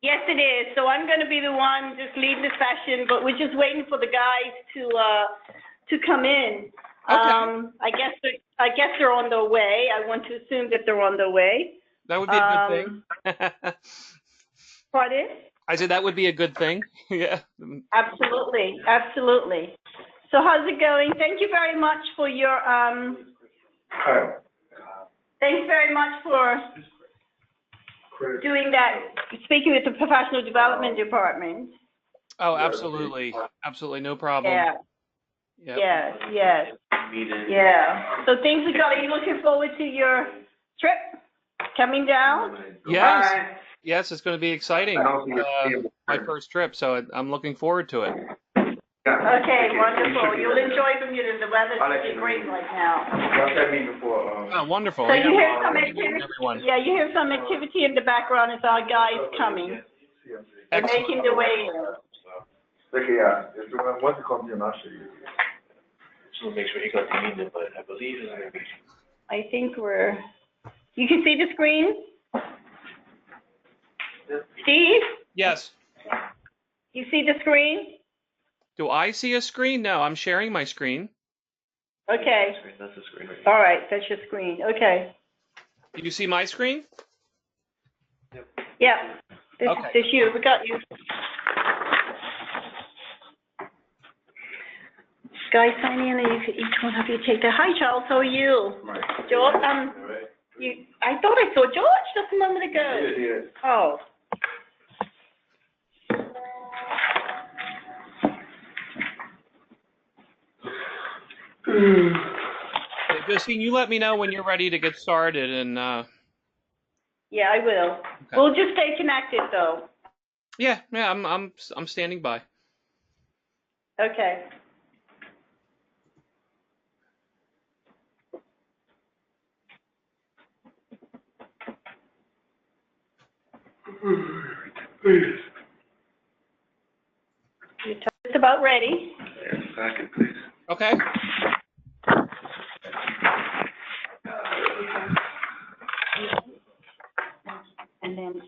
Yes, it is. So I'm going to be the one just leading the session, but we're just waiting for the guys to come in. Okay. I guess they're on their way. I want to assume that they're on their way. That would be a good thing. Pardon? I said that would be a good thing. Yeah. Absolutely, absolutely. So how's it going? Thank you very much for your thanks very much for doing that, speaking with the professional development department. Oh, absolutely. Absolutely. No problem. Yeah. Yep. Yes. Yeah. So things are going. Are you looking forward to your trip coming down? Yes. Yes, it's going to be exciting. My first trip, so I'm looking forward to it. Okay, wonderful. You'll enjoy Bermuda. The weather's really great right now. Oh, wonderful. So yeah. you hear some activity. Yeah, you hear some activity in the background as our guys coming. They're making their way in. Once it comes in, I'll show you. So make sure he got the meeting, but I believe it's going to be. I think you can see the screen? Steve? Yes. You see the screen? Do I see a screen? No, I'm sharing my screen. Okay. That's the screen right All right, that's your screen. Okay. Do you see my screen? Yeah. This you. We got you. Guys, sign in, and each one of you take that. Hi, Charles. How are you? George. I thought I saw George just a moment ago. Yeah. Oh. Justine, you let me know when you're ready to get started, and Yeah, I will. Okay. We'll just stay connected, though. Yeah, I'm standing by. Okay. You're just about ready. Second, please. Okay. And then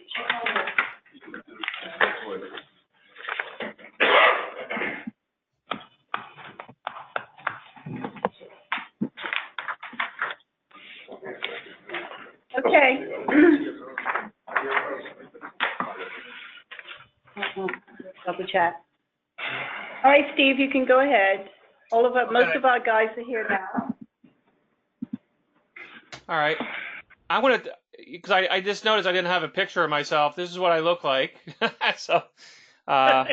okay. Double chat. All right, Steve, you can go ahead. Most of our guys are here now. All right. I'm gonna, because I just noticed I didn't have a picture of myself. This is what I look like. So, so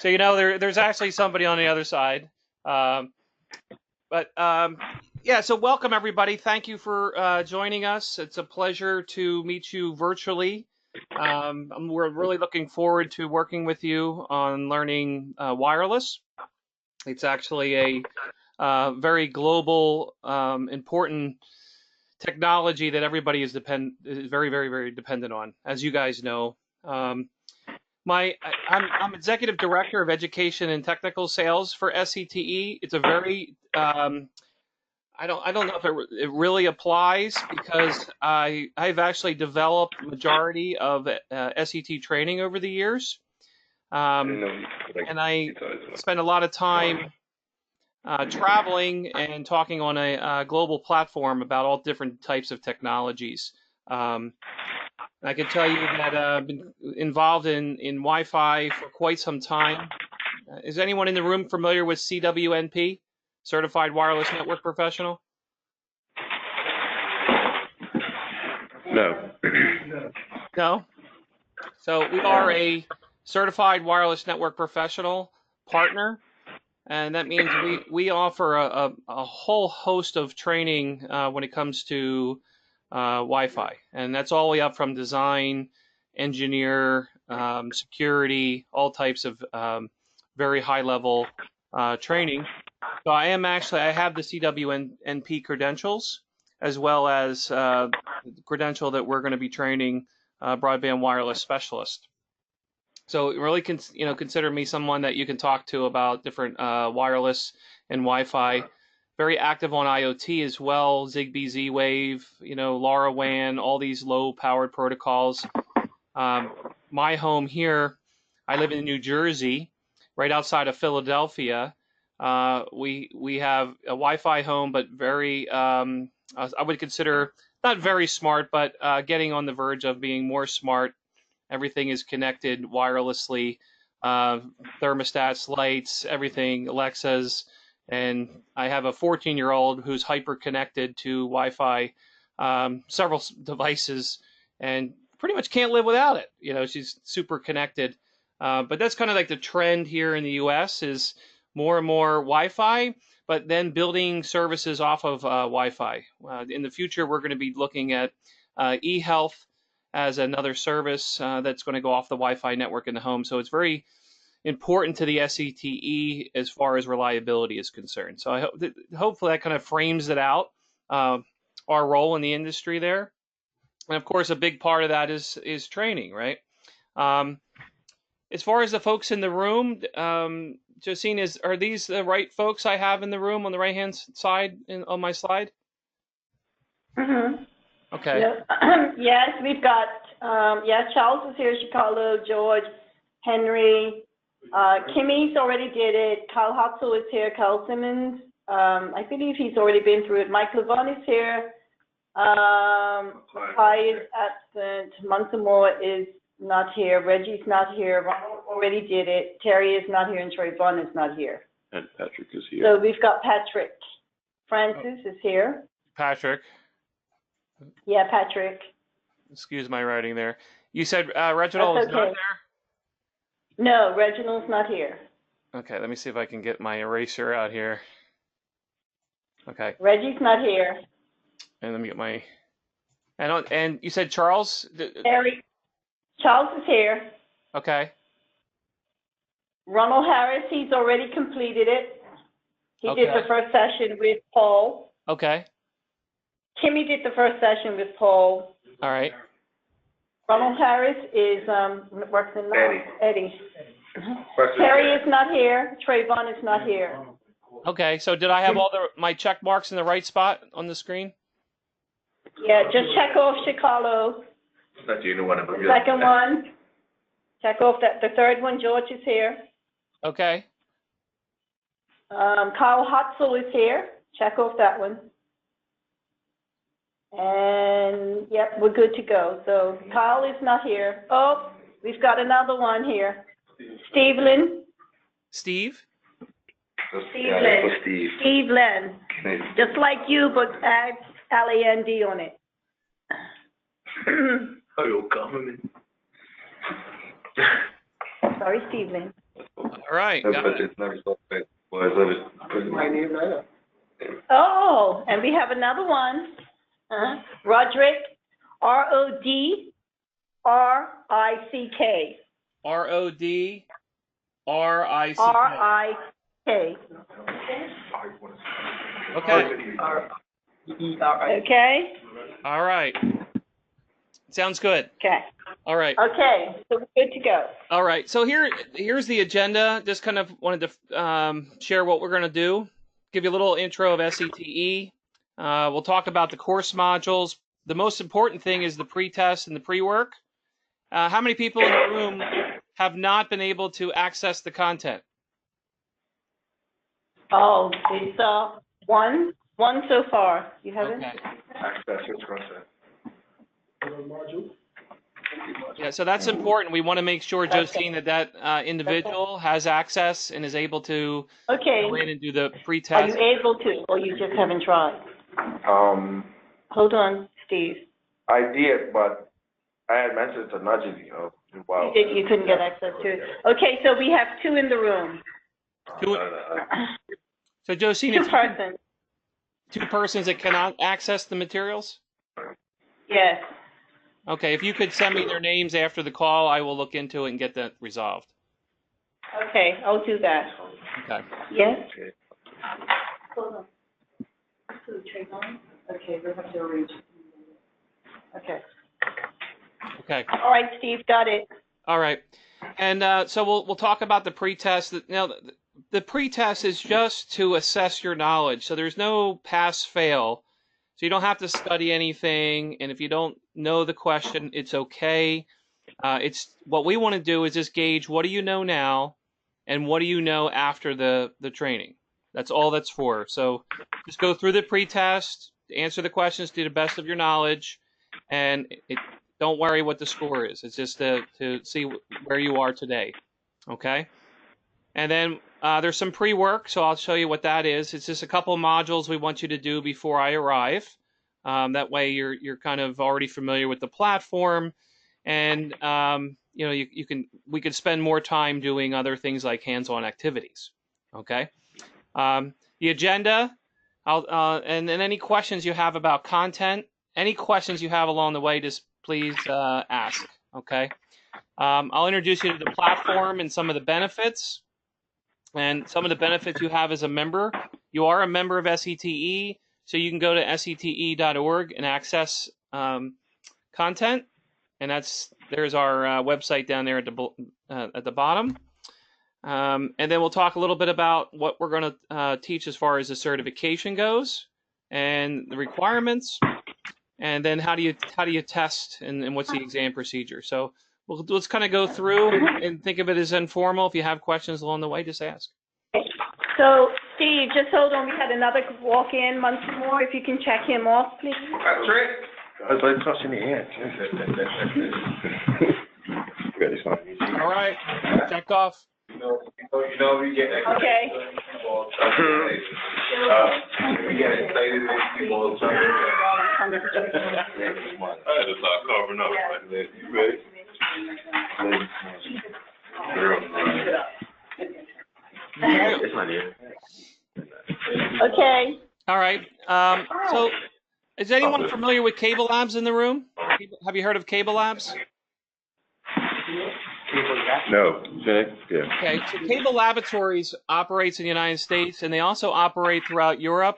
there's actually somebody on the other side. Yeah. So welcome everybody. Thank you for joining us. It's a pleasure to meet you virtually. We're really looking forward to working with you on learning wireless. It's actually a very global, important technology that everybody is very, very, very dependent on, as you guys know. I'm executive director of education and technical sales for SCTE. It's a very I don't know if it really applies, because I've actually developed majority of SCT training over the years, and I spend a lot of time traveling and talking on a global platform about all different types of technologies. I can tell you that I've been involved in Wi-Fi for quite some time. Is anyone in the room familiar with CWNP, Certified Wireless Network Professional? No. No? So we are a Certified Wireless Network Professional partner. And that means we offer a whole host of training when it comes to Wi-Fi. And that's all the way up from design, engineer, security, all types of very high-level training. So I have the CWNP credentials, as well as the credential that we're going to be training broadband wireless specialist. So really, consider me someone that you can talk to about different wireless and Wi-Fi. Very active on IoT as well, Zigbee, Z-Wave, LoRaWAN, all these low-powered protocols. my home here, I live in New Jersey, right outside of Philadelphia. We have a Wi-Fi home, but very, I would consider not very smart, but getting on the verge of being more smart. Everything is connected wirelessly, thermostats, lights, everything, Alexas, and I have a 14-year-old who's hyper connected to Wi-Fi, several devices, and pretty much can't live without it. You know, she's super connected. But that's kind of like the trend here in the U.S. is more and more Wi-Fi, but then building services off of Wi-Fi. In the future, we're going to be looking at e-health as another service that's going to go off the Wi-Fi network in the home. So it's very important to the SCTE as far as reliability is concerned. So I hope hopefully that kind of frames it out, our role in the industry there. And of course, a big part of that is training, right? As far as the folks in the room, Josine, are these the right folks I have in the room on the right-hand side on my slide? Mm-hmm. Okay. Yep. Yes, we've got, Charles is here, Chicago, George, Henry, Kimmy's already did it, Kyle Hotzel is here, Kyle Simmons, I believe he's already been through it, Mike Levon is here, Kai is absent, Montemore is not here, Reggie's not here, Ronald already did it, Terry is not here, and Troy Vaughn is not here. And Patrick is here. So we've got Patrick. Francis is here. Patrick. Yeah, Patrick. Excuse my writing there. You said Reginald is not there? No, Reginald's not here. Okay, let me see if I can get my eraser out here. Okay. Reggie's not here. And let me get my... And you said Charles? Terry. Charles is here. Okay. Ronald Harris, he's already completed it. He did the first session with Paul. Okay. Kimmy did the first session with Paul. All right. Ronald Harris is works in Eddie. Question. Terry is not here. Trayvon is not here. Okay, so did I have all my check marks in the right spot on the screen? Yeah, just check off Chicago. Not you, one of them. The second one. Check off that. The third one, George is here. Okay. Kyle Hotzel is here. Check off that one. And yep, we're good to go. So Kyle is not here. Oh, we've got another one here. Steve Lynn. Steve? Steve Lynn. Steve Lynn. Just like you, but add L-A-N-D on it. Oh, you're coming. Sorry, Steve Lynn. All right. Got it. Oh, and we have another one. Roderick, R-O-D-R-I-C-K. R-O-D-R-I-C-K. R-I-K. Okay. Okay? All right. Sounds good. Okay. All right. Okay, so we're good to go. All right. So here's the agenda. Just kind of wanted to share what we're going to do. Give you a little intro of SCTE. We'll talk about the course modules. The most important thing is the pre-test and the pre-work. How many people in the room have not been able to access the content? Oh, it's one so far. You haven't? Okay. Access your content. Yeah, so that's important. We want to make sure, Josine, that individual has access and is able to go in and do the pre-test. Are you able to, or you just haven't tried? Hold on, Steve. I did, but I had mentioned to Najee, wow. You couldn't get access to it. Okay, so we have two in the room. So, Josine, two persons that cannot access the materials? Yes. Okay, if you could send me their names after the call, I will look into it and get that resolved. Okay, I'll do that. Okay. Yes? Hold on. Okay, we have to arrange. Okay. Okay. All right, Steve, got it. All right. And so we'll talk about the pre-test. Now, the pre-test is just to assess your knowledge. So there's no pass-fail. So you don't have to study anything. And if you don't know the question, it's okay. It's what we want to do is just gauge what do you know now and what do you know after the training. That's all that's for. So just go through the pre-test, answer the questions to the best of your knowledge, and don't worry what the score is. It's just to see where you are today. Okay? And then there's some pre-work, so I'll show you what that is. It's just a couple of modules we want you to do before I arrive. That way you're kind of already familiar with the platform, and you know we could spend more time doing other things like hands-on activities. Okay. The agenda, and then any questions you have about content, any questions you have along the way, just please ask. Okay. I'll introduce you to the platform and some of the benefits. And some of the benefits you have as a member. You are a member of SETE, so you can go to sete.org and access content. And there's our website down there at the bottom. And then we'll talk a little bit about what we're going to teach as far as the certification goes and the requirements, and then how do you test and what's the exam procedure. So let's kind of go through and think of it as informal. If you have questions along the way, just ask. So, Steve, just hold on. We had another walk-in once more. If you can check him off, please. That's right. I was like touching the ant. All right, checked off. You know, we get Okay. we get excited when people are trying I had to start covering up. You ready? It's not here. Okay. All right. So, is anyone familiar with Cable Labs in the room? Have you heard of Cable Labs? No. Yeah. Okay. So, Cable Laboratories operates in the United States, and they also operate throughout Europe.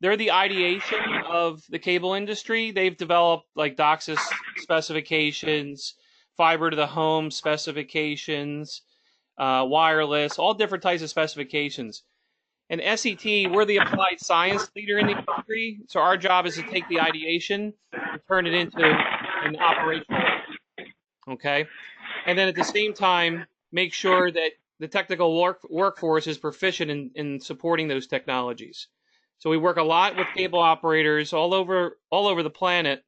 They're the ideation of the cable industry. They've developed like DOCSIS specifications, fiber to the home specifications, wireless, all different types of specifications. And SET, we're the applied science leader in the industry. So our job is to take the ideation and turn it into an operational. Okay. And then at the same time, make sure that the technical workforce is proficient in supporting those technologies. So we work a lot with cable operators all over the planet.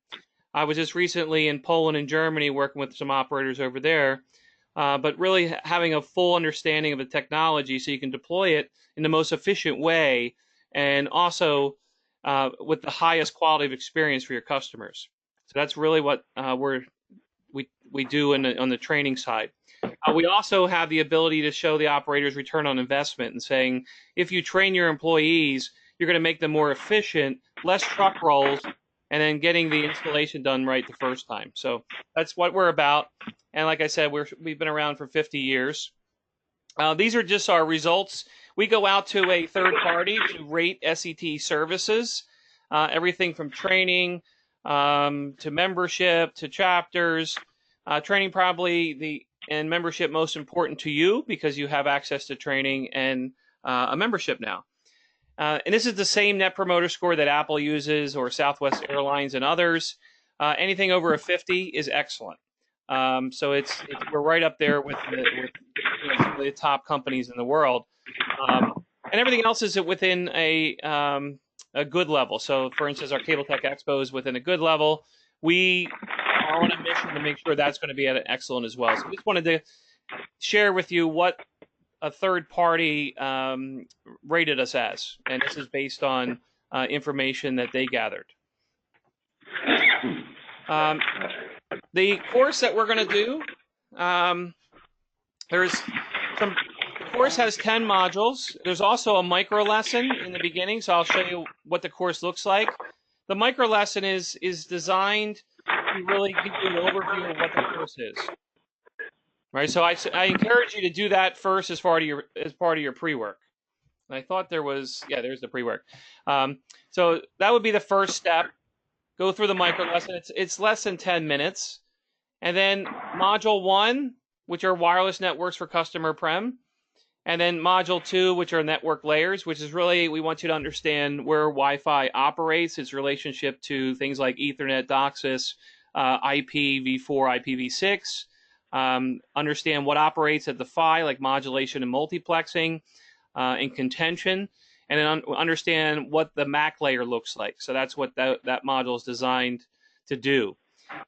I was just recently in Poland and Germany working with some operators over there, but really having a full understanding of the technology so you can deploy it in the most efficient way, and also with the highest quality of experience for your customers. So that's really what we do on the training side. We also have the ability to show the operators return on investment and saying, if you train your employees, you're going to make them more efficient, less truck rolls, and then getting the installation done right the first time. So that's what we're about. And like I said, we've been around for 50 years. These are just our results. We go out to a third party to rate SET services, everything from training to membership to chapters. Training probably and membership most important to you because you have access to training and a membership now. And this is the same Net Promoter Score that Apple uses or Southwest Airlines and others. Anything over a 50 is excellent. So we're right up there with some of the top companies in the world. And everything else is within a good level. So, for instance, our Cable Tech Expo is within a good level. We are on a mission to make sure that's going to be at an excellent as well. So, we just wanted to share with you what a third party rated us as, and this is based on information that they gathered. The course that we're going to do, the course has 10 modules. There's also a micro lesson in the beginning, so I'll show you what the course looks like. The micro lesson is designed to really give you an overview of what the course is. Right, so I encourage you to do that first as part of your pre-work. I thought there's the pre-work. So that would be the first step. Go through the micro lesson. It's less than 10 minutes. And then module 1, which are wireless networks for customer prem. And then module 2, which are network layers, which is really, we want you to understand where Wi-Fi operates, its relationship to things like Ethernet, DOCSIS, IPv4, IPv6, understand what operates at the PHY, like modulation and multiplexing, and contention, and then understand what the MAC layer looks like. So that's what that module is designed to do.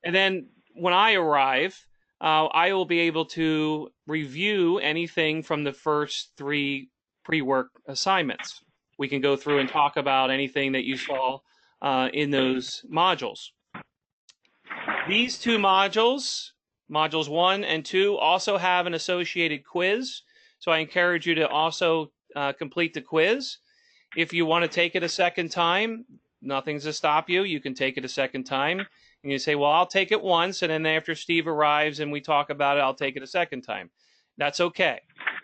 And then when I arrive, I will be able to review anything from the first 3 pre-work assignments. We can go through and talk about anything that you saw in those modules. These 2 modules, modules 1 and 2, also have an associated quiz. So I encourage you to also complete the quiz. If you want to take it a second time, nothing's to stop you. You can take it a second time. And you say, well, I'll take it once, and then after Steve arrives and we talk about it, I'll take it a second time. That's okay.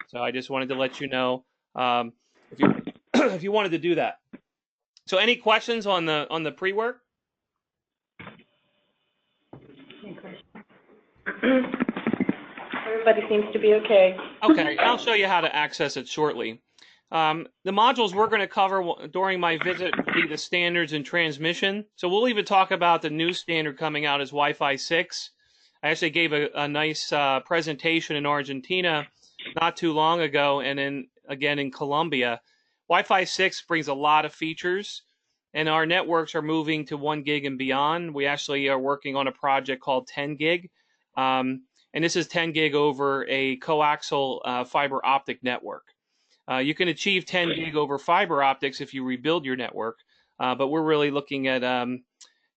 So I just wanted to let you know if you if you wanted to do that. So any questions on the pre-work? Everybody seems to be okay. Okay, I'll show you how to access it shortly. The modules we're going to cover during my visit will be the standards and transmission. So we'll even talk about the new standard coming out as Wi-Fi 6. I actually gave a nice presentation in Argentina not too long ago, and then again in Colombia. Wi-Fi 6 brings a lot of features, and our networks are moving to 1 gig and beyond. We actually are working on a project called 10 gig, and this is 10 gig over a coaxial fiber optic network. You can achieve 10 gig over fiber optics if you rebuild your network, but we're really looking at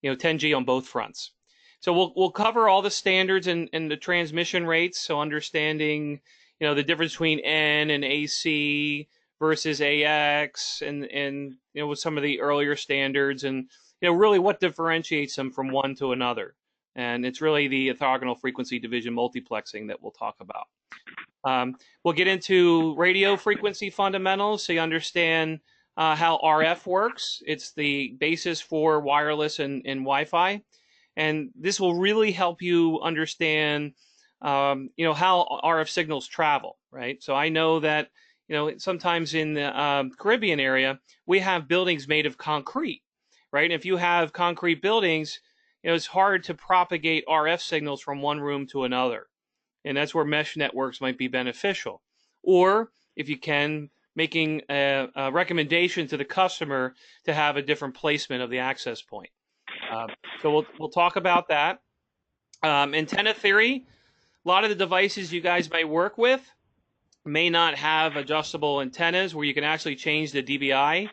10G on both fronts. So we'll cover all the standards and the transmission rates. So understanding the difference between N and AC versus AX, and with some of the earlier standards, and really what differentiates them from one to another. And it's really the orthogonal frequency division multiplexing that we'll talk about. We'll get into radio frequency fundamentals so you understand how RF works. It's the basis for wireless and Wi-Fi. And this will really help you understand, how RF signals travel, right? So I know that, sometimes in the Caribbean area, we have buildings made of concrete, right? And if you have concrete buildings, it's hard to propagate RF signals from one room to another. And that's where mesh networks might be beneficial. Or if you can, making a recommendation to the customer to have a different placement of the access point. So we'll talk about that. Antenna theory. A lot of the devices you guys may work with may not have adjustable antennas where you can actually change the dBi.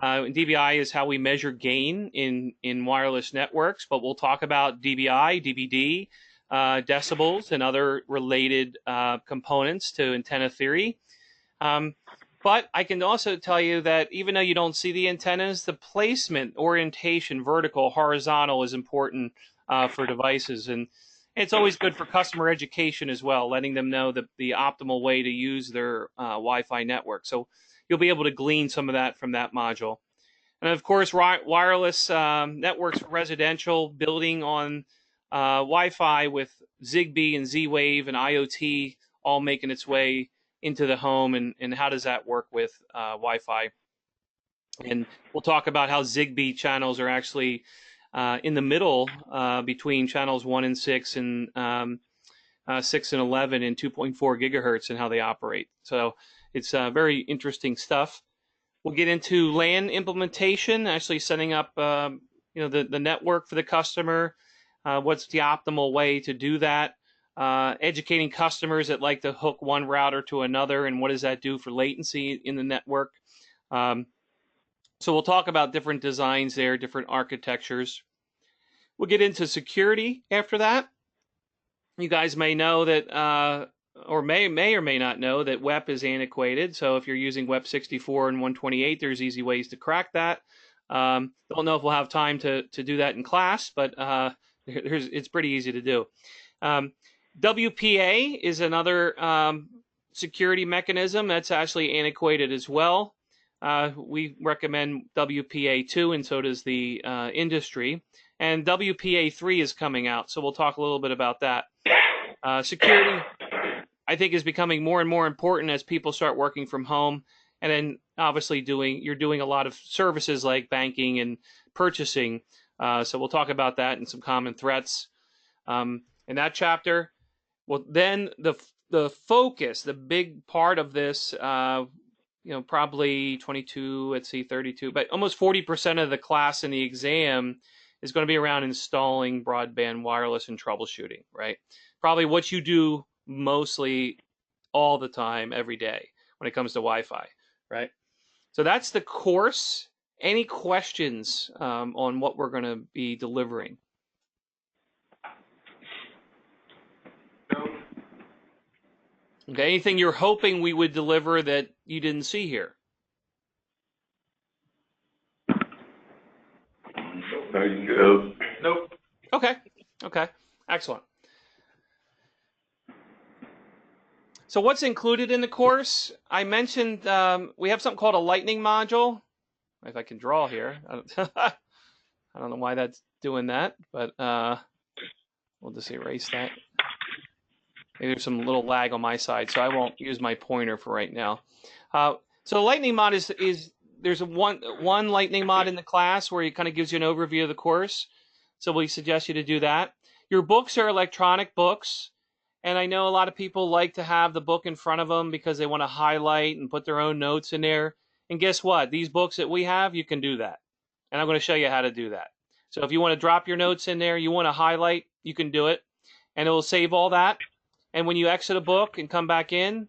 dBi is how we measure gain in wireless networks, but we'll talk about dBi, dBd, decibels, and other related components to antenna theory. But I can also tell you that even though you don't see the antennas, the placement, orientation, vertical, horizontal is important for devices. And it's always good for customer education as well, letting them know the optimal way to use their Wi-Fi network. So you'll be able to glean some of that from that module. And of course, wireless networks for residential, building on Wi-Fi with Zigbee and Z-Wave and IoT all making its way into the home, and how does that work with Wi-Fi. And we'll talk about how Zigbee channels are actually in the middle between channels 1 and 6 and 6 and 11 and 2.4 gigahertz and how they operate. So it's very interesting stuff. We'll get into LAN implementation, actually setting up the network for the customer. What's the optimal way to do that? Educating customers that like to hook one router to another, and what does that do for latency in the network? So we'll talk about different designs there, different architectures. We'll get into security after that. You guys may know that, or may or may not know that WEP is antiquated. So if you're using WEP 64 and 128, there's easy ways to crack that. Don't know if we'll have time to do that in class, but it's pretty easy to do. WPA is another security mechanism that's actually antiquated as well. We recommend WPA2, and so does the industry. And WPA3 is coming out, so we'll talk a little bit about that. Security, I think, is becoming more and more important as people start working from home. And then obviously you're doing a lot of services like banking and purchasing. So we'll talk about that and some common threats in that chapter. Well, then the focus, the big part of this, probably 22, let's see, 32, but almost 40% of the class in the exam is going to be around installing broadband wireless and troubleshooting, right? Probably what you do mostly all the time, every day when it comes to Wi-Fi, right? So that's the course. Any questions on what we're going to be delivering? Okay, anything you're hoping we would deliver that you didn't see here? No, you good. Nope. Okay, excellent. So what's included in the course? I mentioned we have something called a lightning module. If I can draw here. I don't know why that's doing that, but we'll just erase that. Maybe there's some little lag on my side, so I won't use my pointer for right now. So the lightning mod is there's one lightning mod in the class where it kind of gives you an overview of the course. So we suggest you to do that. Your books are electronic books, and I know a lot of people like to have the book in front of them because they want to highlight and put their own notes in there. And guess what? These books that we have, you can do that. And I'm going to show you how to do that. So if you want to drop your notes in there, you want to highlight, you can do it. And it will save all that. And when you exit a book and come back in,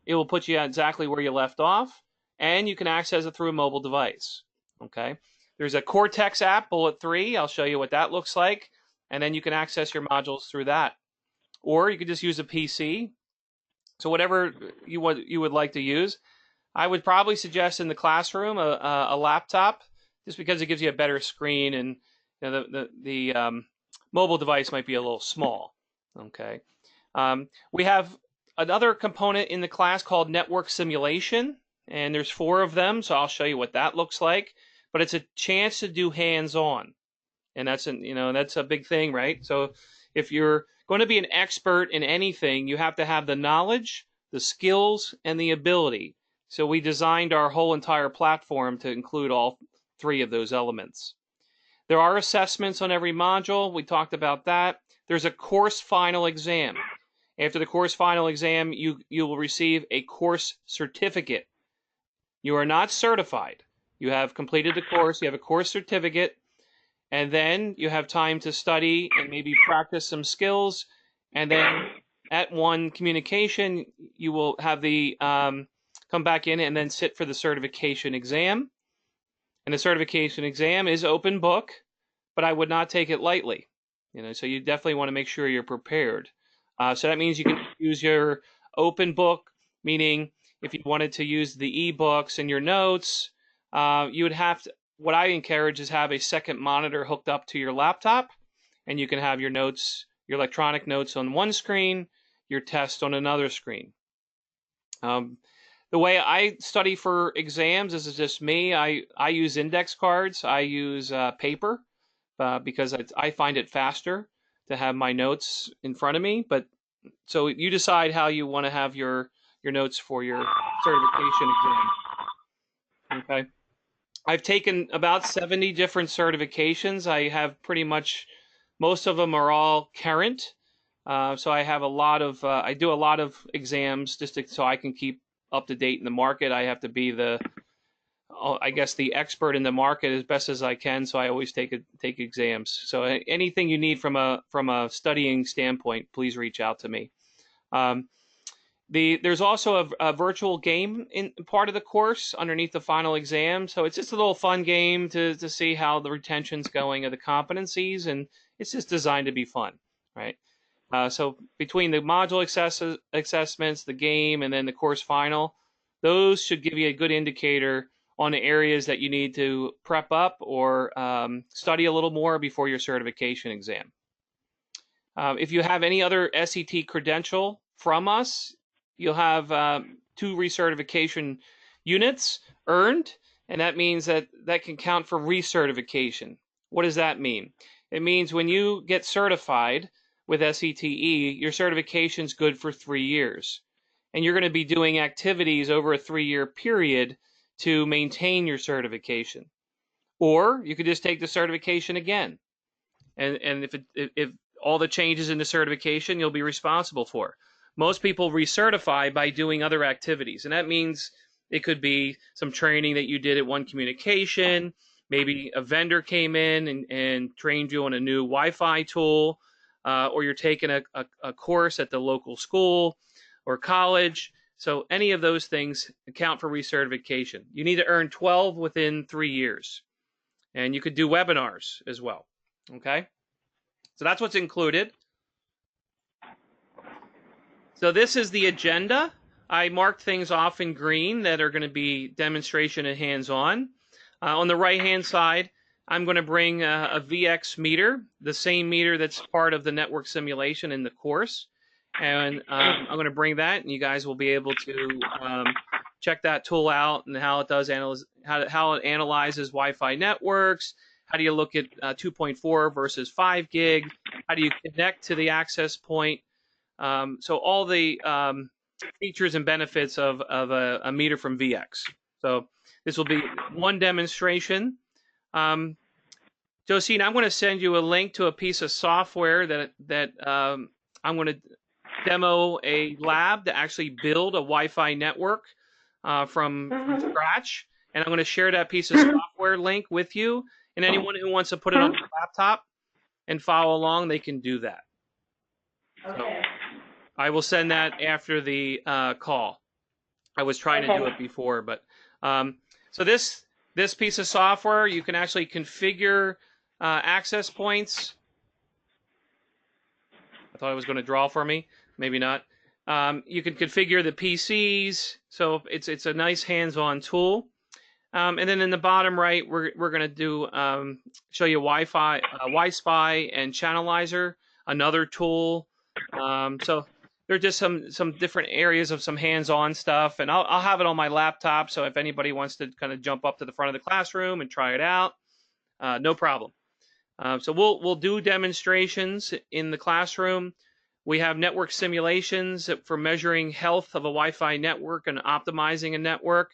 it will put you exactly where you left off. And you can access it through a mobile device. Okay. There's a Cortex app, Bullet 3. I'll show you what that looks like. And then you can access your modules through that. Or you could just use a PC. So whatever you would like to use. I would probably suggest in the classroom a laptop, just because it gives you a better screen, and the mobile device might be a little small. Okay. We have another component in the class called network simulation, and there's 4 of them, so I'll show you what that looks like. But it's a chance to do hands-on, and that's a big thing, right? So if you're going to be an expert in anything, you have to have the knowledge, the skills, and the ability. So we designed our whole entire platform to include all 3 of those elements. There are assessments on every module. We talked about that. There's a course final exam. After the course final exam, you will receive a course certificate. You are not certified. You have completed the course. You have a course certificate. And then you have time to study and maybe practice some skills. And then at one communication, you will have the come back in and then sit for the certification exam. And the certification exam is open book, but I would not take it lightly. So you definitely want to make sure you're prepared. So that means you can use your open book, meaning if you wanted to use the e-books and your notes, you would have to. What I encourage is have a second monitor hooked up to your laptop, and you can have your notes, your electronic notes on one screen, your test on another screen. The way I study for exams, this is just me. I use index cards. I use paper because I find it faster to have my notes in front of me. But so you decide how you want to have your notes for your certification exam. Okay. I've taken about 70 different certifications. I have pretty much, most of them are all current. So I have I do a lot of exams just so I can keep up to date in the market. I have to be the expert in the market as best as I can. So I always take exams. So anything you need from a studying standpoint, please reach out to me. There's also a virtual game in part of the course underneath the final exam. So it's just a little fun game to see how the retention's going of the competencies, and it's just designed to be fun, right? So between the module assessments, the game, and then the course final, those should give you a good indicator on the areas that you need to prep up or study a little more before your certification exam. If you have any other SET credential from us, you'll have 2 recertification units earned, and that means that can count for recertification. What does that mean? It means when you get certified with SETE, your certification's good for 3 years. And you're going to be doing activities over a 3-year period to maintain your certification. Or you could just take the certification again. And if all the changes in the certification you'll be responsible for. Most people recertify by doing other activities, and that means it could be some training that you did at One Communication. Maybe a vendor came in and trained you on a new Wi-Fi tool, or you're taking a course at the local school or college. So any of those things account for recertification. You need to earn 12 within 3 years. And you could do webinars as well. Okay? So that's what's included. So this is the agenda. I marked things off in green that are going to be demonstration and hands-on. On the right-hand side, I'm going to bring a VX meter, the same meter that's part of the network simulation in the course. And I'm going to bring that, and you guys will be able to check that tool out and how it does how it analyzes Wi-Fi networks. How do you look at 2.4 versus 5 gig? How do you connect to the access point? So all the features and benefits of a meter from VX. So this will be one demonstration. Josine, I'm going to send you a link to a piece of software that I'm going to demo a lab to actually build a Wi-Fi network from scratch. And I'm going to share that piece of software link with you. And anyone who wants to put it on their laptop and follow along, they can do that. Okay. So I will send that after the call. I was trying to do it before, but so this piece of software, you can actually configure access points. I thought it was going to draw for me. Maybe not. You can configure the PCs, so it's a nice hands-on tool. And then in the bottom right, we're going to do show you Wi-Fi, Wi-Spy, and Channelizer, another tool. So there are just some different areas of some hands-on stuff, and I'll have it on my laptop. So if anybody wants to kind of jump up to the front of the classroom and try it out, no problem. So we'll do demonstrations in the classroom. We have network simulations for measuring health of a Wi-Fi network and optimizing a network.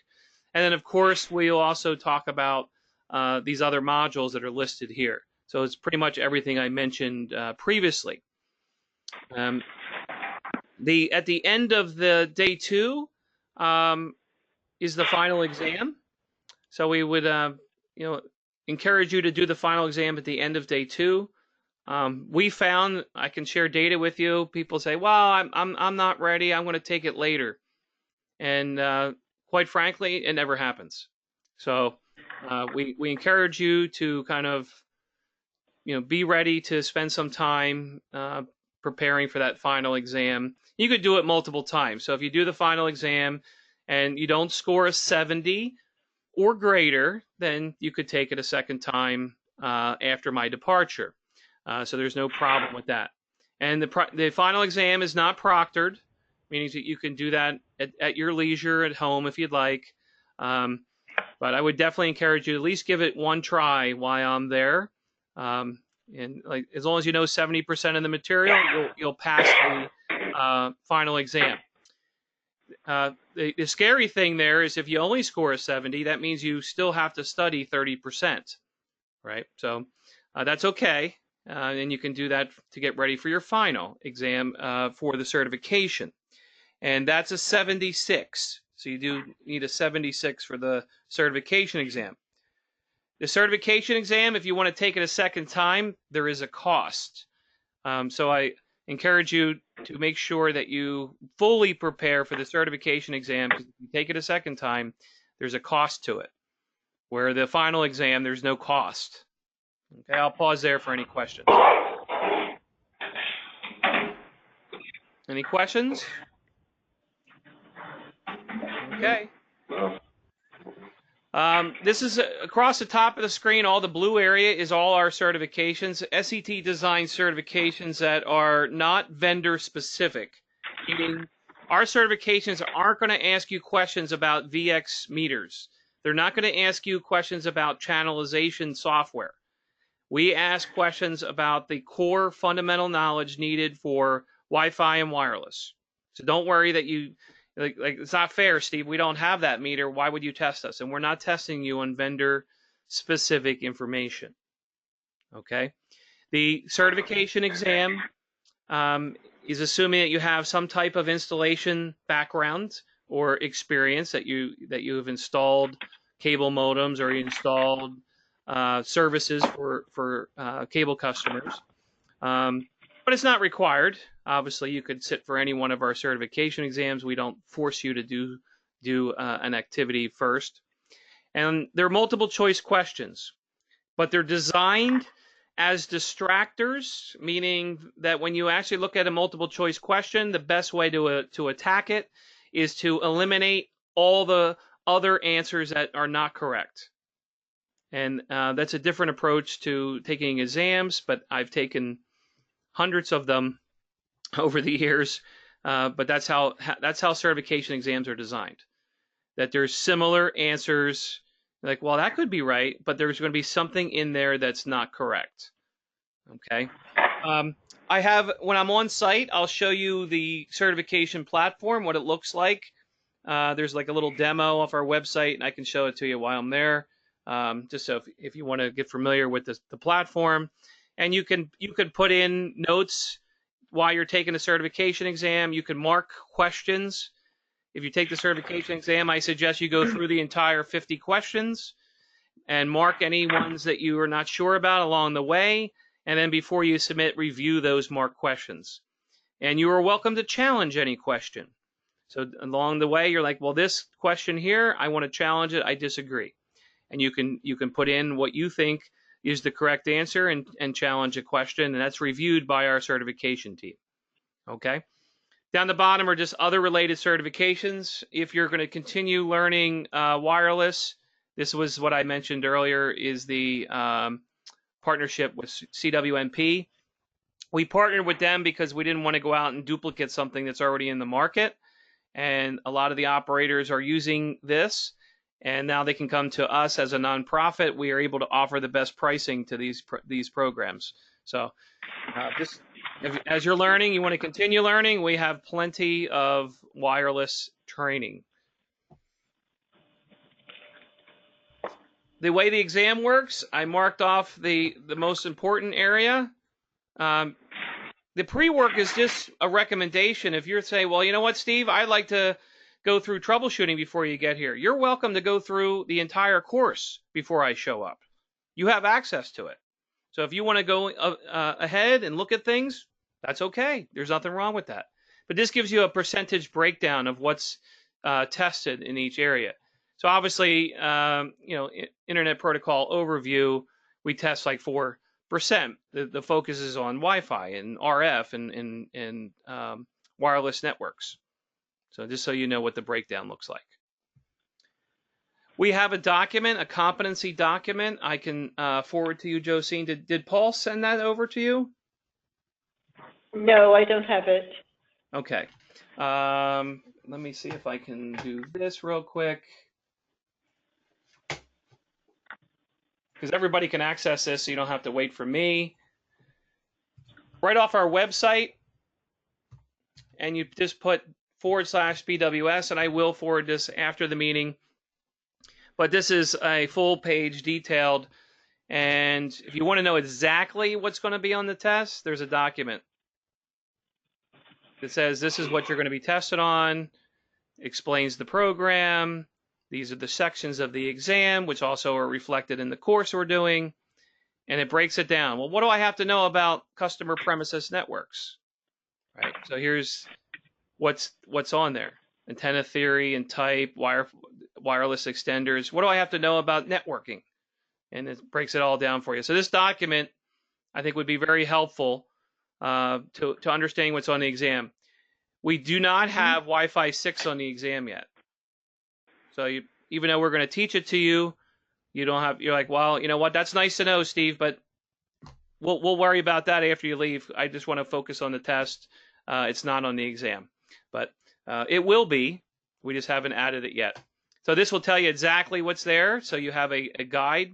And then, of course, we'll also talk about these other modules that are listed here. So it's pretty much everything I mentioned previously. At the end of the day 2 is the final exam. So we would encourage you to do the final exam at the end of day 2. We found, I can share data with you. People say, "Well, I'm not ready. I'm going to take it later," and quite frankly, it never happens. So we encourage you to kind of be ready to spend some time preparing for that final exam. You could do it multiple times. So if you do the final exam and you don't score a 70 or greater, then you could take it a second time after my departure. So there's no problem with that. And the final exam is not proctored, meaning that you can do that at your leisure at home if you'd like. But I would definitely encourage you to at least give it one try while I'm there. And like as long as you know 70% of the material, you'll pass the final exam. The scary thing there is if you only score a 70, that means you still have to study 30%, right? So that's okay. And you can do that to get ready for your final exam for the certification. And that's a 76. So you do need a 76 for the certification exam. The certification exam, if you want to take it a second time, there is a cost. So I encourage you to make sure that you fully prepare for the certification exam, because if you take it a second time, there's a cost to it. Where the final exam, there's no cost. Okay, I'll pause there for any questions. Any questions? Okay. This is across the top of the screen. All the blue area is all our certifications, SET design certifications that are not vendor specific. Meaning our certifications aren't going to ask you questions about VX meters. They're not going to ask you questions about channelization software. We ask questions about the core fundamental knowledge needed for Wi-Fi and wireless. So don't worry that you, like it's not fair, Steve. We don't have that meter. Why would you test us? And we're not testing you on vendor-specific information. Okay? The certification exam is assuming that you have some type of installation background or experience, that you have installed cable modems or installed services for cable customers. But it's not required. Obviously, you could sit for any one of our certification exams. We don't force you to do an activity first. And there are multiple choice questions, but they're designed as distractors, meaning that when you actually look at a multiple choice question, the best way to attack it is to eliminate all the other answers that are not correct. And that's a different approach to taking exams, but I've taken hundreds of them over the years. But that's how certification exams are designed. That there's similar answers, like, well, that could be right, but there's going to be something in there that's not correct. Okay. I have, when I'm on site, I'll show you the certification platform, what it looks like. There's like a little demo off our website, and I can show it to you while I'm there. Just so if you want to get familiar with the platform, and you can put in notes while you're taking the certification exam. You can mark questions. If you take the certification exam, I suggest you go through the entire 50 questions and mark any ones that you are not sure about along the way. And then before you submit, review those marked questions. And you are welcome to challenge any question. So along the way, you're like, well, this question here, I want to challenge it. I disagree. And you can put in what you think is the correct answer and challenge a question. And that's reviewed by our certification team. Okay. Down the bottom are just other related certifications. If you're going to continue learning wireless, this was what I mentioned earlier, is the partnership with CWNP. We partnered with them because we didn't want to go out and duplicate something that's already in the market. And a lot of the operators are using this, and now they can come to us as a nonprofit. We are able to offer the best pricing to these programs. So just as you're learning, you want to continue learning, we have plenty of wireless training. The way the exam works, I marked off the most important area. The pre-work is just a recommendation. If you're saying, well, you know what, Steve, I'd like to go through troubleshooting before you get here, you're welcome to go through the entire course before I show up. You have access to it. So if you want to go ahead and look at things, that's okay. There's nothing wrong with that. But this gives you a percentage breakdown of what's tested in each area. So obviously, Internet Protocol overview, we test like 4%. The focus is on Wi-Fi and RF and wireless networks. So just so you know what the breakdown looks like. We have a document, a competency document. I can forward to you, Josine. Did Paul send that over to you? No, I don't have it. Okay. Let me see if I can do this real quick. Because everybody can access this, so you don't have to wait for me. Right off our website, and you just put /BWS, and I will forward this after the meeting. But this is a full page detailed, and if you want to know exactly what's going to be on the test, there's a document that says this is what you're going to be tested on, explains the program. These are the sections of the exam, which also are reflected in the course we're doing, and it breaks it down. Well, what do I have to know about customer premises networks? Right. So here's what's on there: antenna theory and type, wireless extenders. What do I have to know about networking? And it breaks it all down for you. So this document, I think, would be very helpful to understanding what's on the exam. We do not have Wi-Fi 6 on the exam yet. So even though we're going to teach it to you, you're like, well, you know what? That's nice to know, Steve, but we'll worry about that after you leave. I just want to focus on the test. It's not on the exam, but it will be. We just haven't added it yet. So this will tell you exactly what's there. So you have a guide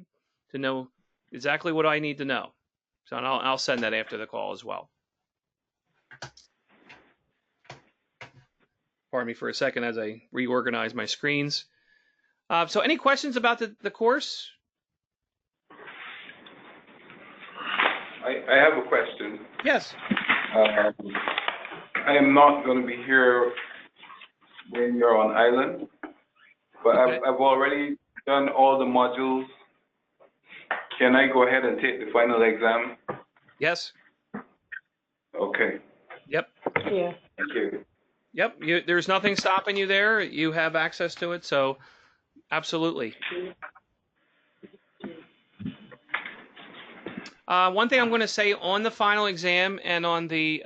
to know exactly what I need to know. So I'll send that after the call as well. Pardon me for a second as I reorganize my screens. So any questions about the course? I have a question. Yes. I am not going to be here when you're on island, but Okay. I've already done all the modules. Can I go ahead and take the final exam? Yes. Okay. Yep. Yeah. Thank you. Yep. There's nothing stopping you there. You have access to it, so absolutely. One thing I'm going to say on the final exam and on the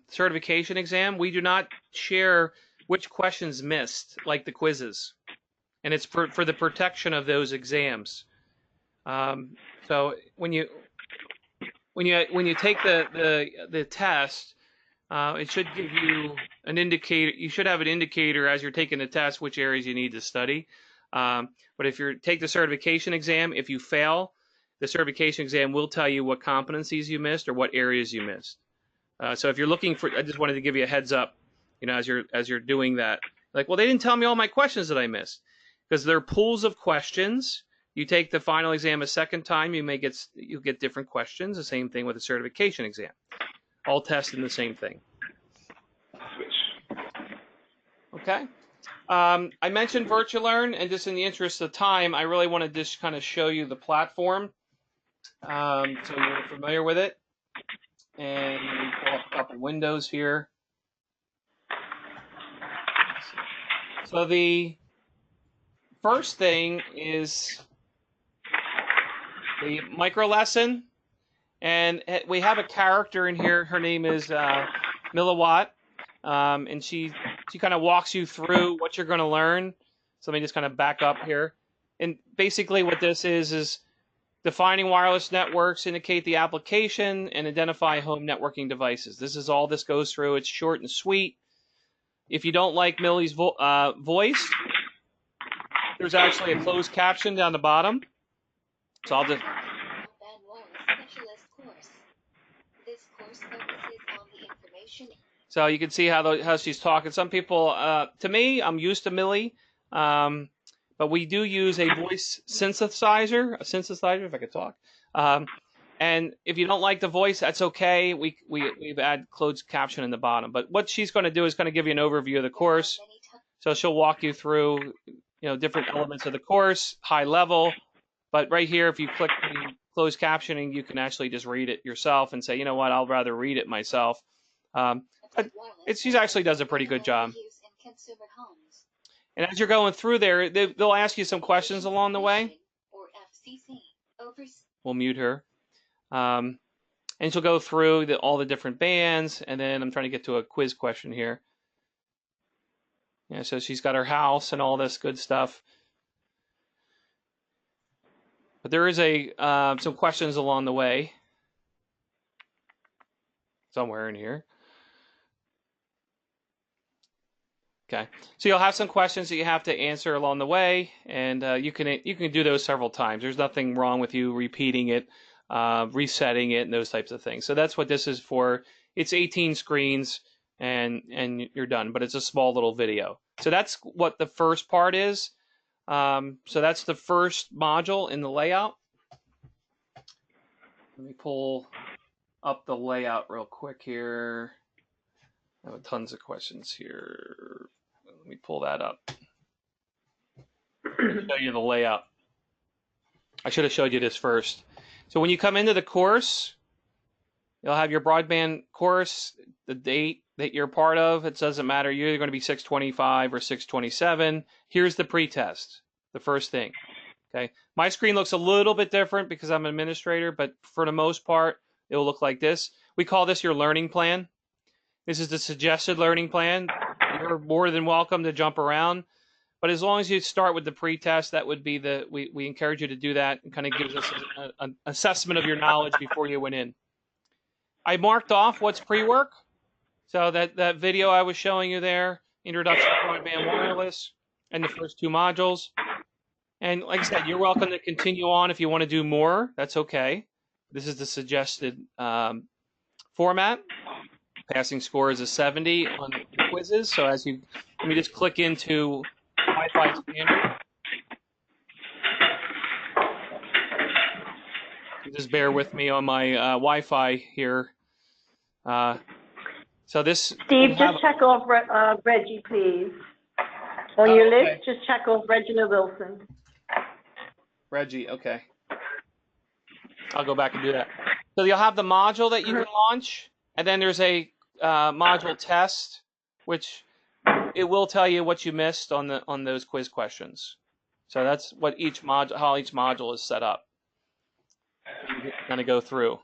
certification exam, we do not share which questions missed, like the quizzes, and it's for the protection of those exams. So when you take the test, it should give you an indicator. You should have an indicator as you're taking the test which areas you need to study. But if you take the certification exam, if you fail, the certification exam will tell you what competencies you missed or what areas you missed. So if you're looking for, I just wanted to give you a heads up, as you're doing that. Like, well, they didn't tell me all my questions that I missed, because there are pools of questions. You take the final exam a second time, you'll get different questions. The same thing with the certification exam. All testing the same thing. Okay. I mentioned VirtuaLearn, and just in the interest of time, I really want to just kind of show you the platform, so you're familiar with it. And let me pull up a couple windows here. So the first thing is the micro lesson, and we have a character in here. Her name is Milliwatt, and she kind of walks you through what you're going to learn. So let me just kind of back up here. And basically what this is defining wireless networks, indicate the application, and identify home networking devices. This is all this goes through. It's short and sweet. If you don't like Millie's voice, there's actually a closed caption down the bottom. So I'll just... This course focuses on the information. So you can see how she's talking. Some people, to me, I'm used to Millie, but we do use a voice synthesizer, if I could talk. And if you don't like the voice, that's okay. We've add closed caption in the bottom. But what she's going to do is going to give you an overview of the course. So she'll walk you through, different elements of the course, high level. But right here, if you click the closed captioning, you can actually just read it yourself and say, you know what, I'll rather read it myself. But she actually does a pretty good job. And as you're going through there, they'll ask you some questions along the way. We'll mute her. And she'll go through all the different bands, and then I'm trying to get to a quiz question here. Yeah, so she's got her house and all this good stuff. But there is some questions along the way, somewhere in here. Okay, so you'll have some questions that you have to answer along the way, and you can do those several times. There's nothing wrong with you repeating it, resetting it, and those types of things. So that's what this is for. It's 18 screens, and you're done. But it's a small little video. So that's what the first part is. So that's the first module in the layout. Let me pull up the layout real quick here. I have tons of questions here. Let me pull that up. Show you the layout. I should have showed you this first. So when you come into the course, you'll have your broadband course, the date that you're part of. It doesn't matter. You're either going to be 625 or 627. Here's the pretest, the first thing. Okay. My screen looks a little bit different because I'm an administrator, but for the most part, it will look like this. We call this your learning plan. This is the suggested learning plan. You're more than welcome to jump around, but as long as you start with the pretest, that would be we encourage you to do that, and kind of gives us an assessment of your knowledge before you went in. I marked off what's pre-work. So that video I was showing you there, Introduction to Broadband Wireless, and the first two modules. And like I said, you're welcome to continue on if you want to do more. That's okay. This is the suggested format. Passing score is a 70 on the quizzes. So let me just click into Wi-Fi standard. Just bear with me on my Wi-Fi here. So this. Steve, just check off Reggie, please. On your list, just check off Reginald Wilson. Reggie, okay. I'll go back and do that. So you'll have the module that you can launch, and then there's a module test, which it will tell you what you missed on those quiz questions. So that's what how each module is set up. You're going to go through.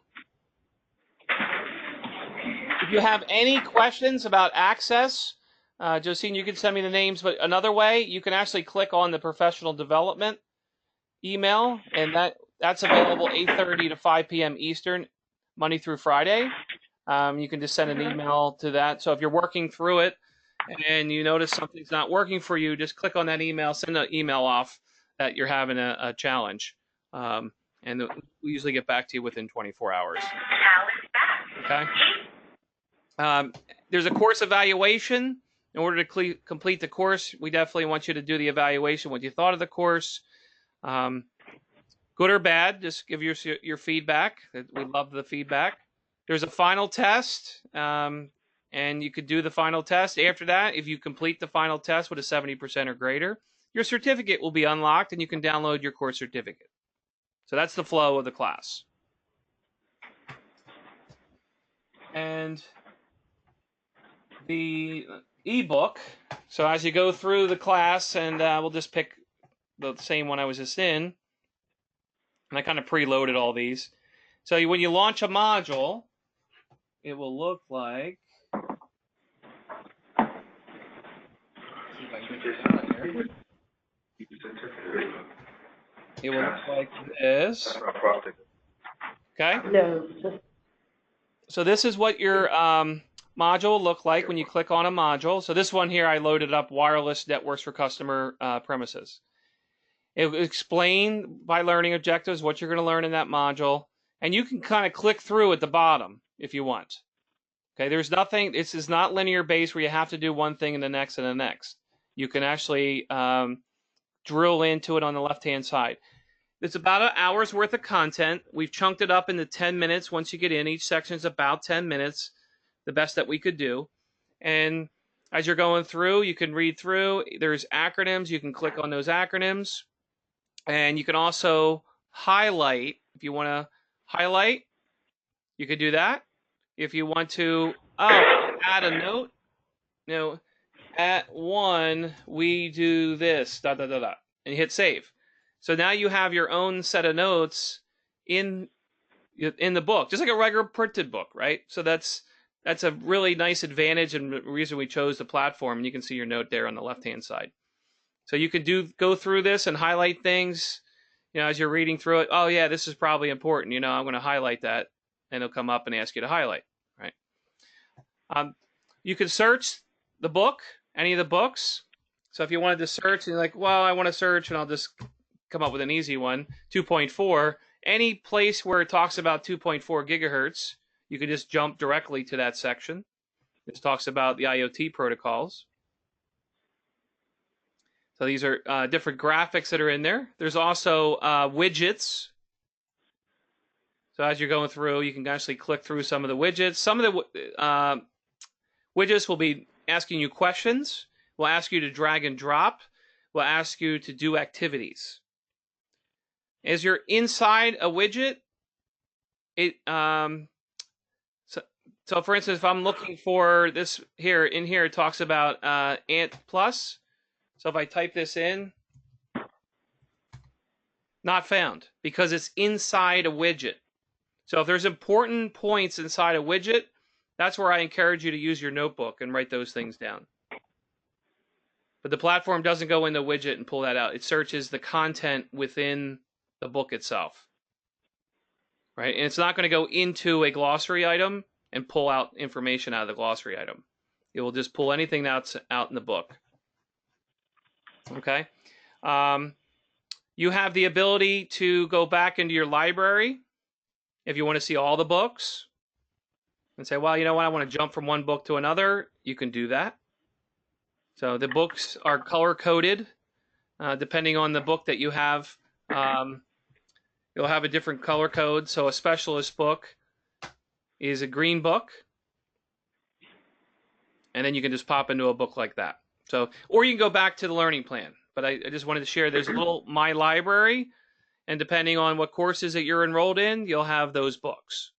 If you have any questions about access, Josine, you can send me the names, but another way, you can actually click on the professional development email, and that's available 8:30 to 5 p.m. Eastern, Monday through Friday. You can just send an email to that. So if you're working through it and you notice something's not working for you, just click on that email, send an email off that you're having a challenge. And we usually get back to you within 24 hours. Okay. There's a course evaluation. In order to complete the course, we definitely want you to do the evaluation, what you thought of the course. Good or bad, just give your feedback. We love the feedback. There's a final test, and you could do the final test. After that, if you complete the final test with a 70% or greater, your certificate will be unlocked, and you can download your course certificate. So that's the flow of the class. And the ebook, so as you go through the class, and we'll just pick the same one I was just in, and I kind of preloaded all these. So when you launch a module, it will look like, let's see if I can get this out here. It will look like this. Okay? No. So this is what your module will look like when you click on a module. So this one here, I loaded up wireless networks for customer premises. It will explain by learning objectives what you're going to learn in that module. And you can kind of click through at the bottom if you want. Okay, there's nothing, this is not linear based where you have to do one thing and the next and the next. You can actually drill into it on the left-hand side. It's about an hour's worth of content. We've chunked it up into 10 minutes once you get in. Each section is about 10 minutes, the best that we could do. And as you're going through, you can read through. There's acronyms. You can click on those acronyms. And you can also highlight. If you want to highlight, you could do that. If you want to add a note, at 1, we do this, and you hit save. So now you have your own set of notes in the book, just like a regular printed book, right? So that's a really nice advantage and the reason we chose the platform. And you can see your note there on the left-hand side. So you can go through this and highlight things, as you're reading through it. Oh yeah, this is probably important. I'm going to highlight that, and it'll come up and ask you to highlight, right? You can search the book, any of the books. So if you wanted to search, and you're like, well, I want to search, and I'll just come up with an easy one, 2.4. Any place where it talks about 2.4 gigahertz, you can just jump directly to that section. It talks about the IoT protocols. So these are different graphics that are in there. There's also widgets. So as you're going through, you can actually click through some of the widgets. Some of the widgets will be asking you questions. We'll ask you to drag and drop. We'll ask you to do activities. As you're inside a widget, so for instance, if I'm looking for this here, in here it talks about Ant Plus. So if I type this in, not found, because it's inside a widget. So if there's important points inside a widget, that's where I encourage you to use your notebook and write those things down. But the platform doesn't go in the widget and pull that out. It searches the content within the book itself, right? And it's not going to go into a glossary item and pull out information out of the glossary item. It will just pull anything that's out in the book. Okay. You have the ability to go back into your library if you want to see all the books and say, well, you know what, I want to jump from one book to another. You can do that. So the books are color coded depending on the book that you have you'll have a different color code. So a specialist book is a green book. And then you can just pop into a book like that. So, or you can go back to the learning plan. But I just wanted to share, there's a little My Library, and depending on what courses that you're enrolled in, you'll have those books.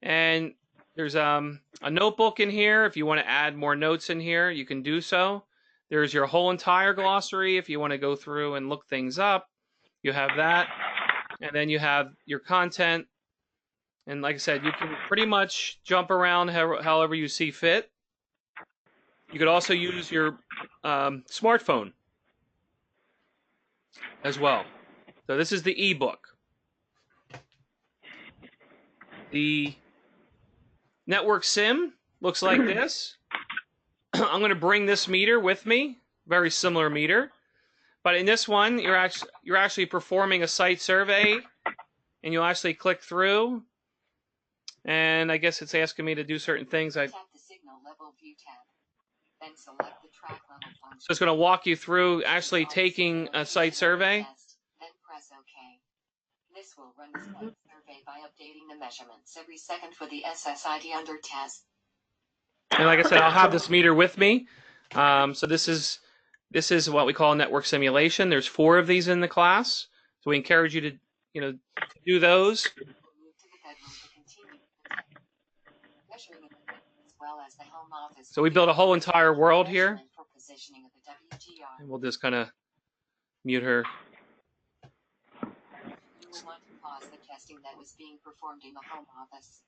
And there's a notebook in here. If you want to add more notes in here, you can do so. There's your whole entire glossary. If you want to go through and look things up, you have that. And then you have your content. And like I said, you can pretty much jump around however you see fit. You could also use your smartphone as well. So this is the ebook. The network sim looks like this. I'm going to bring this meter with me, very similar meter. But in this one, you're actually performing a site survey, and you'll actually click through. And I guess it's asking me to do certain things. Tap the signal level view tab. Then select the track level function. So it's going to walk you through actually taking a site survey. Then press OK. This will run the site survey by updating the measurements every second for the SSID under test. And like I said, I'll have this meter with me. So this is what we call a network simulation. There's 4 of these in the class. So we encourage you to do those. So we built a whole entire world here. And we'll just kind of mute her. You will want to pause the testing that was being performed in the home office.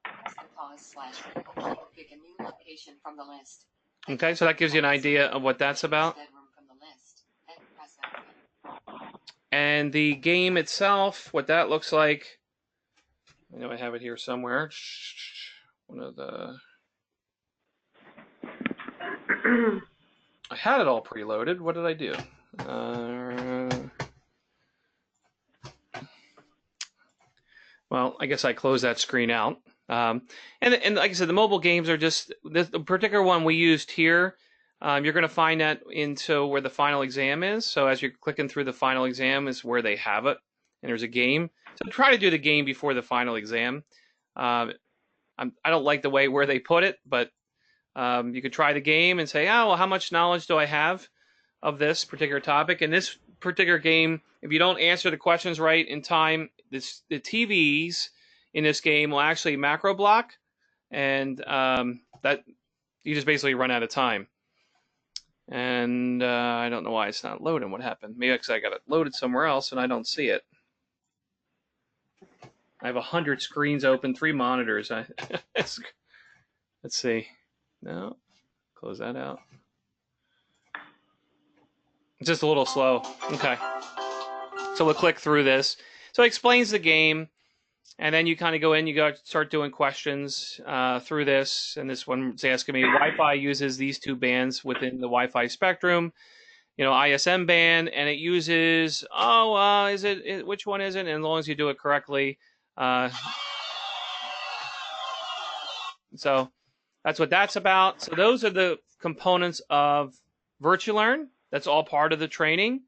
Press the pause/key. Pick a new location from the list. Okay, so that gives you an idea of what that's about. And the game itself, what that looks like, I know I have it here somewhere. I had it all preloaded. What did I do? Well, I guess I closed that screen out. And like I said, the mobile games are just the particular one we used here. You're going to find that into where the final exam is. So as you're clicking through the final exam is where they have it, and there's a game. So try to do the game before the final exam. I don't like the way where they put it, but you could try the game and say, oh, well, how much knowledge do I have of this particular topic? In this particular game, if you don't answer the questions right in time, the TVs in this game will actually macro block, and that you just basically run out of time. And I don't know why it's not loading. What happened? Maybe because I got it loaded somewhere else and I don't see it. I have 100 screens open, 3 monitors. Let's see. No, close that out. It's just a little slow. Okay. So we'll click through this. So it explains the game, and then you kind of go in, you go start doing questions through this, and this one's asking me, Wi-Fi uses these 2 bands within the Wi-Fi spectrum, ISM band, and it uses, which one is it? And as long as you do it correctly. So that's what that's about. So those are the components of VirtuLearn. That's all part of the training.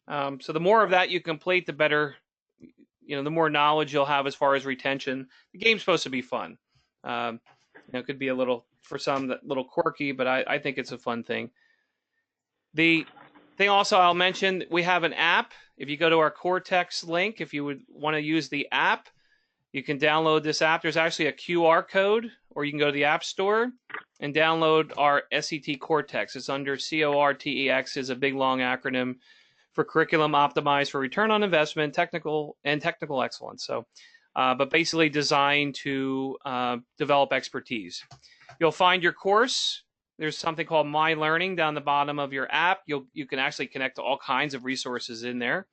So the more of that you complete, the better, the more knowledge you'll have as far as retention. The game's supposed to be fun. It could be a little, for some, a little quirky, but I think it's a fun thing. The thing also I'll mention, we have an app. If you go to our Cortex link, if you would want to use the app, you can download this app. There's actually a QR code, or you can go to the App Store and download our SET Cortex. It's under CORTEX, is a big long acronym for Curriculum Optimized for Return on Investment, Technical Excellence. So, but basically designed to develop expertise. You'll find your course. There's something called My Learning down the bottom of your app. You can actually connect to all kinds of resources in there.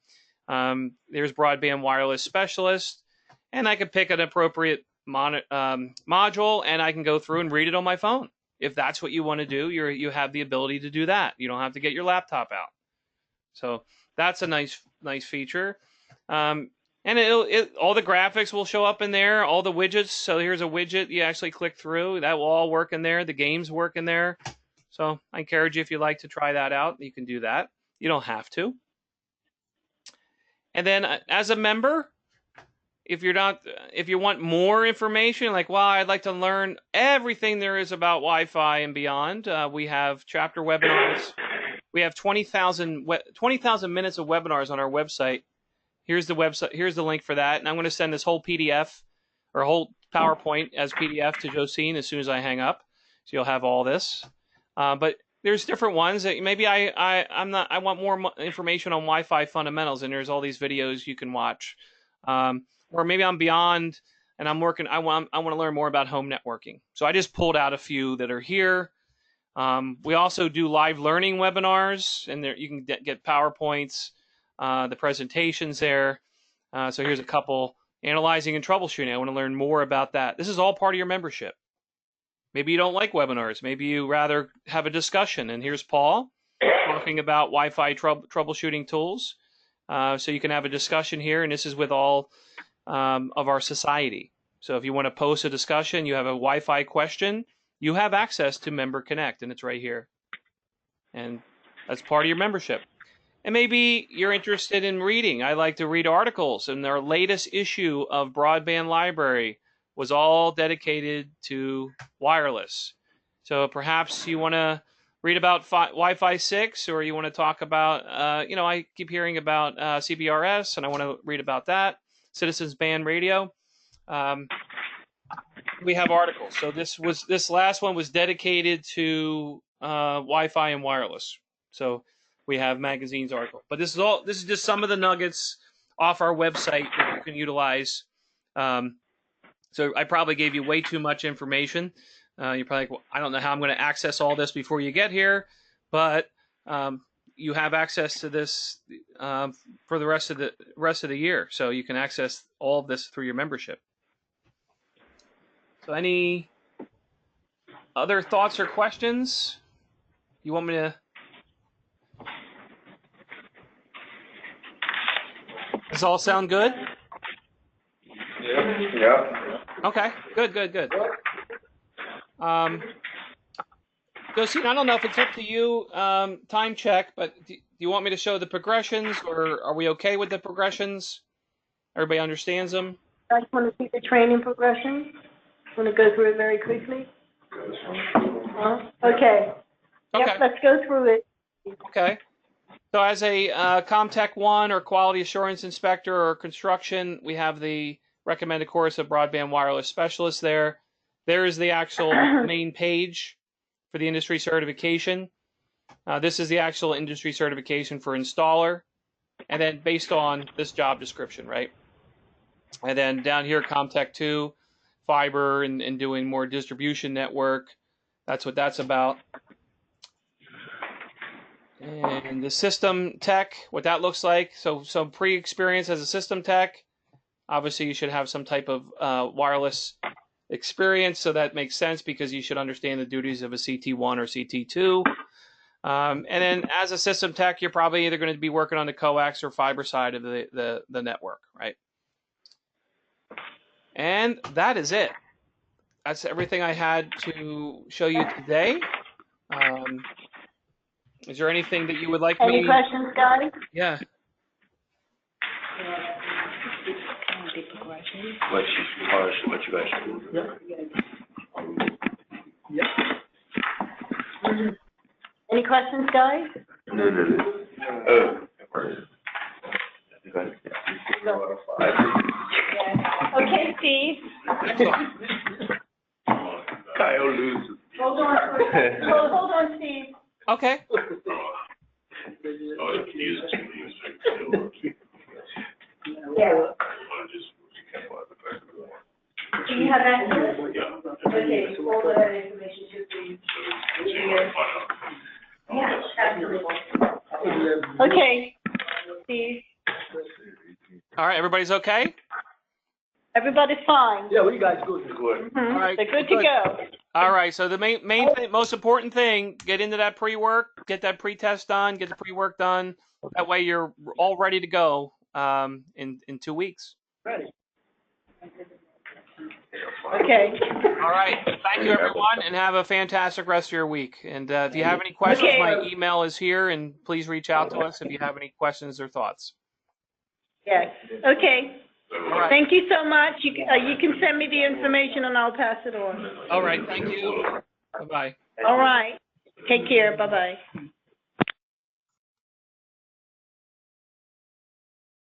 There's Broadband Wireless Specialist. And I could pick an appropriate module, and I can go through and read it on my phone. If that's what you want to do, you have the ability to do that. You don't have to get your laptop out. So that's a nice feature. And all the graphics will show up in there, all the widgets. So here's a widget you actually click through. That will all work in there. The games work in there. So I encourage you, if you'd like to try that out, you can do that. You don't have to. And then as a member, if you want more information, like, well, I'd like to learn everything there is about Wi-Fi and beyond, we have chapter webinars. We have 20,000 minutes of webinars on our website. Here's the website. Here's the link for that. And I'm going to send this whole PDF or whole PowerPoint as PDF to Josine as soon as I hang up. So you'll have all this. But there's different ones that maybe I want more information on Wi-Fi fundamentals, and there's all these videos you can watch. Or maybe I'm beyond and I want to learn more about home networking. So I just pulled out a few that are here. We also do live learning webinars, and there you can get PowerPoints, the presentations there. So here's a couple: analyzing and troubleshooting. I want to learn more about that. This is all part of your membership. Maybe you don't like webinars. Maybe you rather have a discussion. And here's Paul talking about Wi-Fi troubleshooting tools. So you can have a discussion here, and this is with all of our society. So if you want to post a discussion, you have a Wi-Fi question, you have access to Member Connect, and it's right here. And that's part of your membership. And maybe you're interested in reading. I like to read articles, and our latest issue of Broadband Library was all dedicated to wireless. So perhaps you want to read about Wi-Fi 6, or you want to talk about, I keep hearing about CBRS, and I want to read about that. Citizens Band Radio. We have articles. So this last one was dedicated to Wi-Fi and wireless. So we have magazines article. But this is just some of the nuggets off our website that you can utilize. So I probably gave you way too much information. You're probably like, well, I don't know how I'm going to access all this before you get here, but you have access to this for the rest of the year. So you can access all of this through your membership. So any other thoughts or questions you want me to? Does all sound good? Yeah. Okay, good. Josine, I don't know if it's up to you, time check, but do you want me to show the progressions, or are we okay with the progressions? Everybody understands them? I just want to see the training progression. Want to go through it very quickly? Okay. Yep, let's go through it. Okay. So as a ComTech 1 or Quality Assurance Inspector or construction, we have the recommended course of Broadband Wireless Specialist there. There is the actual main page for the industry certification. This is the actual industry certification for installer. And then based on this job description, right? And then down here, ComTech 2, fiber and doing more distribution network. That's what that's about. And the system tech, what that looks like. So some pre-experience as a system tech. Obviously, you should have some type of wireless experience, so that makes sense because you should understand the duties of a CT1 or CT2. And then as a system tech, you're probably either going to be working on the coax or fiber side of the network, right? And that is it. That's everything I had to show you today. Is there anything that you would like me? Any questions, guys? Yeah. What you guys do? Any questions, guys? Okay, Steve. Kyle loses. Hold on, Steve. Okay. Yeah. Do you have access? Okay, all that information should be here. Yeah, absolutely. Okay, Steve. All right, everybody's okay? Everybody's fine. Yeah, what you guys good? Mhm. All right, They're good to go. All right, so the main thing, most important thing, get into that pre-work, get that pre-test done, get the pre-work done. That way you're all ready to go in 2 weeks. Ready. Okay. All right, thank you everyone, and have a fantastic rest of your week. And if you have any questions, Okay. my email is here, and please reach out to us if you have any questions or thoughts. Yes, okay. All right. Thank you so much. You can send me the information and I'll pass it on. All right. Thank you. Bye-bye. All right. Take care. Bye-bye.